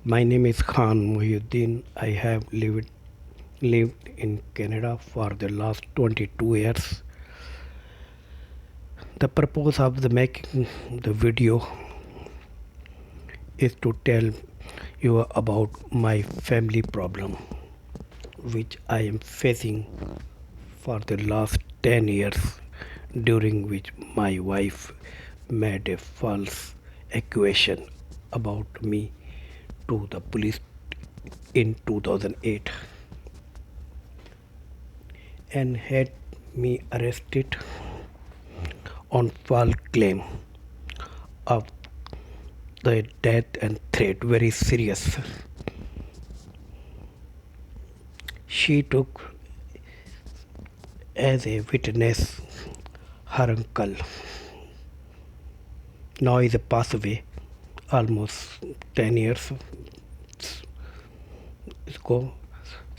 My name is Khan Muhyiddin. I have lived in Canada for the last 22 years. The purpose of the making the video is to tell you about my family problem which I am facing for the last 10 years, during which my wife made a false accusation about me to the police in 2008 and had me arrested on false claim of the death and threat very serious. She took as a witness her uncle. Now is passed away almost 10 years ago.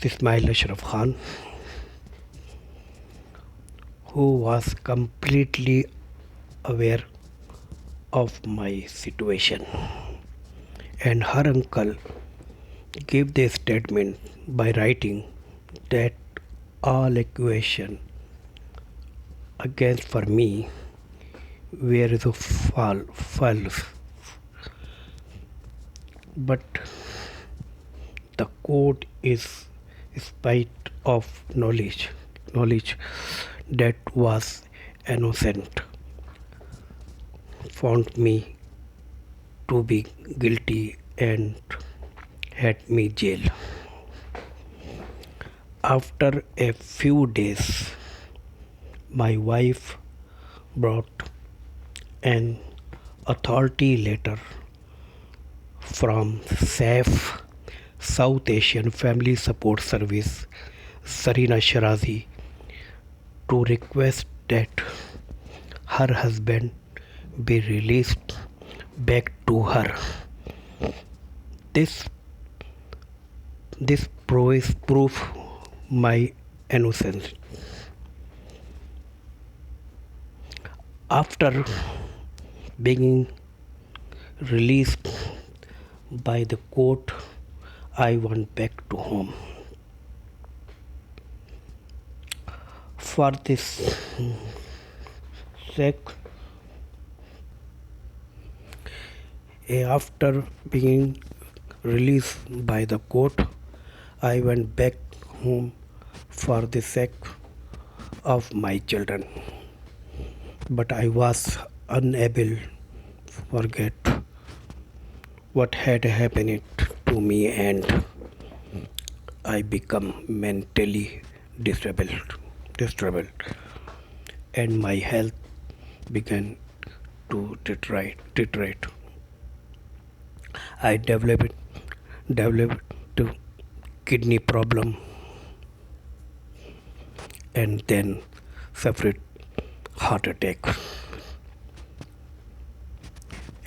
Ismail Ashraf Khan, who was completely aware of my situation, and her uncle gave the statement by writing that all accusations against for me were false. But the court is spite of knowledge that was innocent, found me to be guilty and had me jail. After a few days, my wife brought an authority letter from SAF, South Asian Family Support Service, Sarina Shirazi, to request that her husband be released back to her. This this proof my innocence. After being released by the court, I went back to home. For this sake, after being released by the court, I went back home for the sake of my children. But I was unable to forget what had happened to me, and I become mentally disturbed, and my health began to deteriorate. I developed a kidney problem and then suffered heart attack.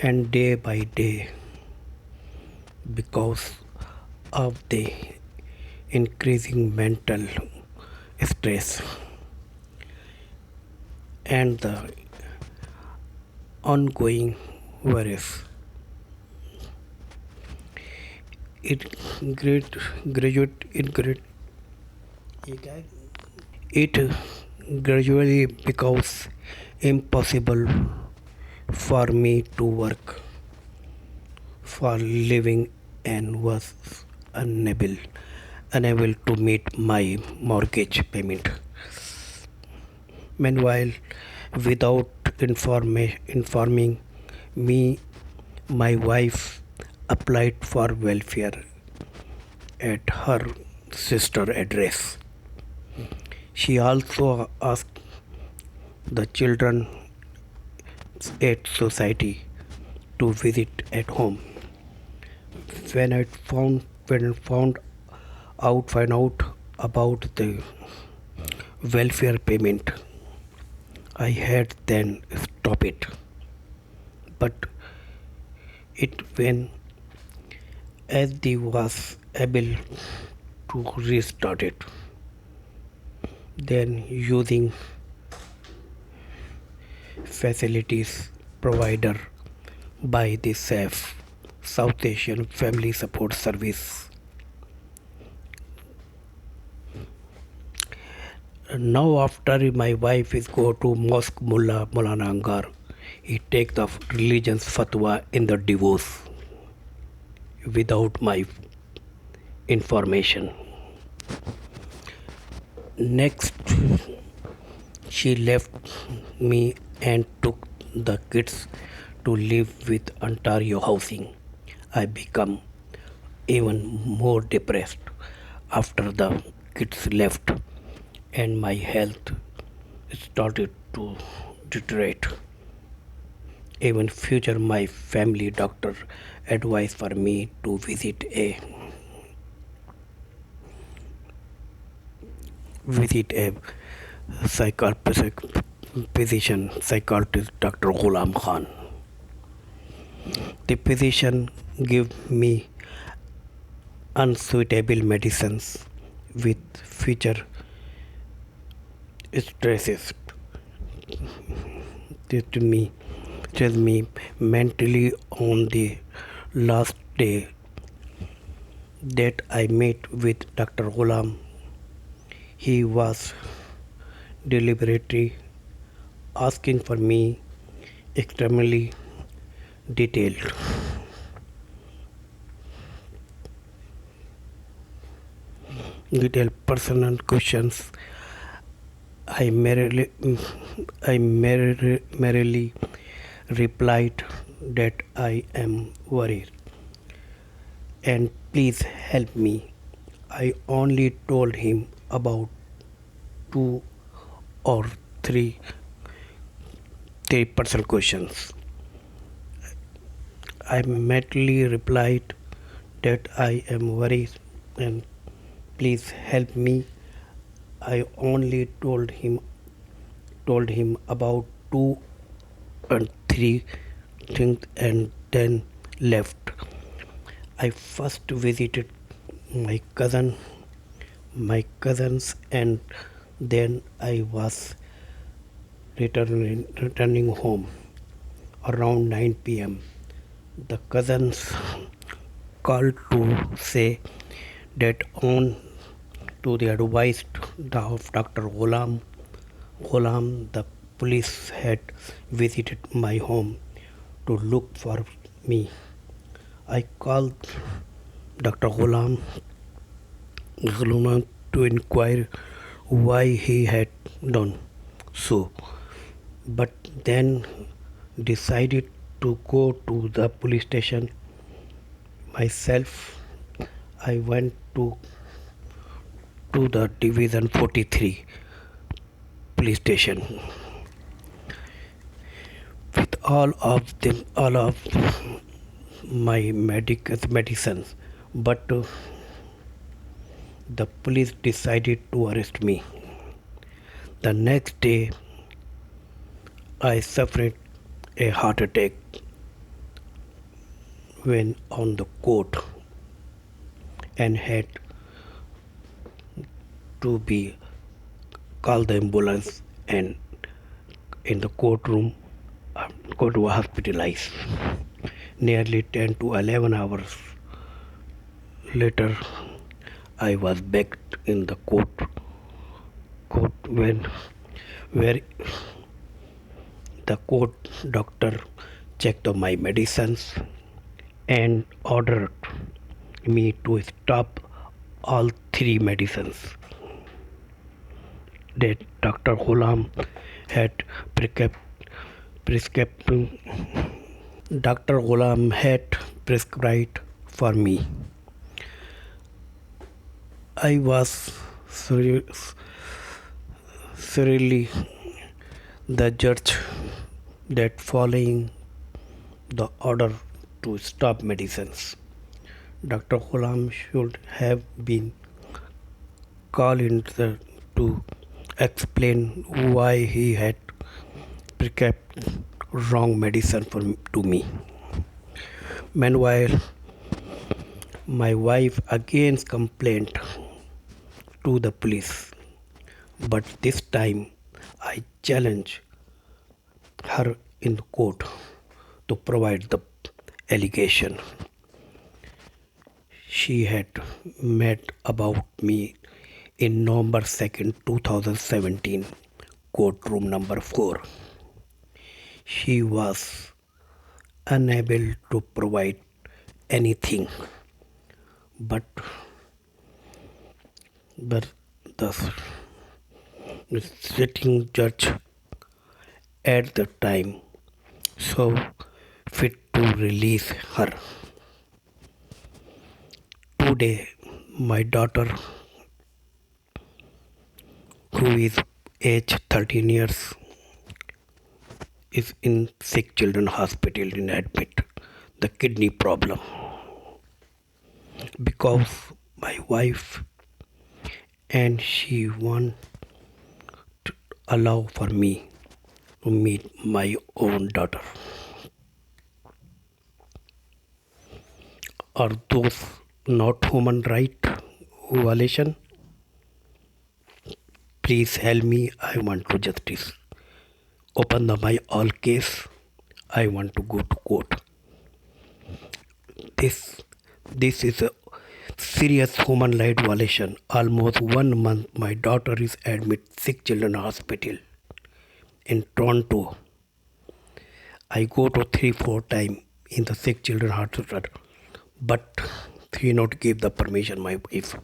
And day by day, because of the increasing mental stress and the ongoing worries, it graduate it grad- it gradually becomes impossible for me to work for living and was unable to meet my mortgage payment. Meanwhile, without informing me, my wife applied for welfare at her sister address. She also asked the children at society to visit at home. When I found out about the welfare payment, I had then stop it. But it when as the was able to restart it, then using facilities provided by the SAF, South Asian Family Support Service. Now after my wife is go to Mosque Mulana Angar, he take the religion's fatwa in the divorce without my information. Next, she left me and took the kids to live with Ontario Housing. I become even more depressed after the kids left and my health started to deteriorate. Even future my family doctor advised for me to visit a psychiatrist physician psychiatrist Dr. Ghulam Khan. The physician gave me unsuitable medicines with future stresses to me tell me mentally on the last day that I met with Dr. Ghulam. He was deliberately asking for me extremely detailed personal questions. I merely replied that I am worried and please help me. I only told him about two or three personal questions. I mentally replied that I am worried and please help me. I only told him about two and three things and then left. I first visited my cousins and then I was returning home around 9 p.m. The cousins called to say that on to the advice of Dr. Ghulam, the police had visited my home to look for me. I called Dr. Ghulam to inquire why he had done so, but then decided to go to the police station myself. I went to the Division 43 police station with all of my medicines, but the police decided to arrest me. The next day, I suffered a heart attack when on the court and had to be called the ambulance and in the courtroom got hospitalized. Nearly 10 to 11 hours later, I was back in the court where the court doctor checked my medicines and ordered me to stop all three medicines that Dr. Ghulam had prescribed. Dr. Ghulam had prescribed for me. I was surely the judge that following the order to stop medicines. Dr. Ghulam should have been called in to explain why he had prescribed wrong medicine to me. Meanwhile, my wife again complained to the police, but this time I challenged her in court to provide the allegation. She had met about me in November 2nd, 2017, courtroom number 4. She was unable to provide anything, but but the sitting judge at the time so fit to release her. Today, my daughter, who is age 13 years, is in sick children hospital in admit the kidney problem because my wife and she want to allow for me to meet my own daughter. Are those not human right violation? Please help me. I want to justice. Open the my all case. I want to go to court. This this is a serious human right violation. Almost 1 month my daughter is admitted sick children hospital in Toronto. I go to 3-4 times in the sick children hospital, but he not give the permission my wife.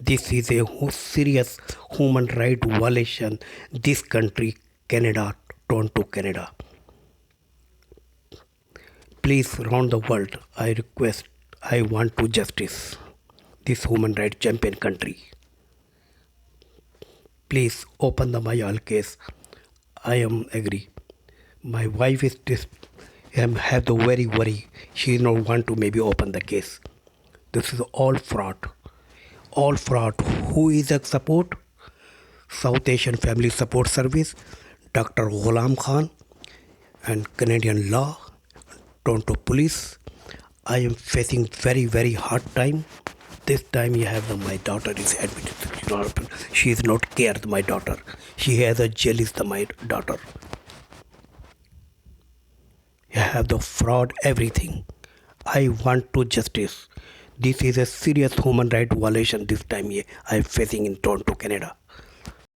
This is a serious human right violation. This country, Canada, Toronto, Canada. Please, around the world, I request, I want to justice. This human right champion country. Please open the Mayal case. I am agree. My wife is this have the very worry. She not want to maybe open the case. This is all fraud. All fraud. Who is a support? South Asian Family Support Service, Dr. Ghulam Khan, and Canadian law, Toronto Police. I am facing very hard time. This time you have my daughter is admitted. She is not cared my daughter. She has a jealous my daughter. You have the fraud everything. I want to justice. This is a serious human right violation this time I am facing in Toronto, Canada.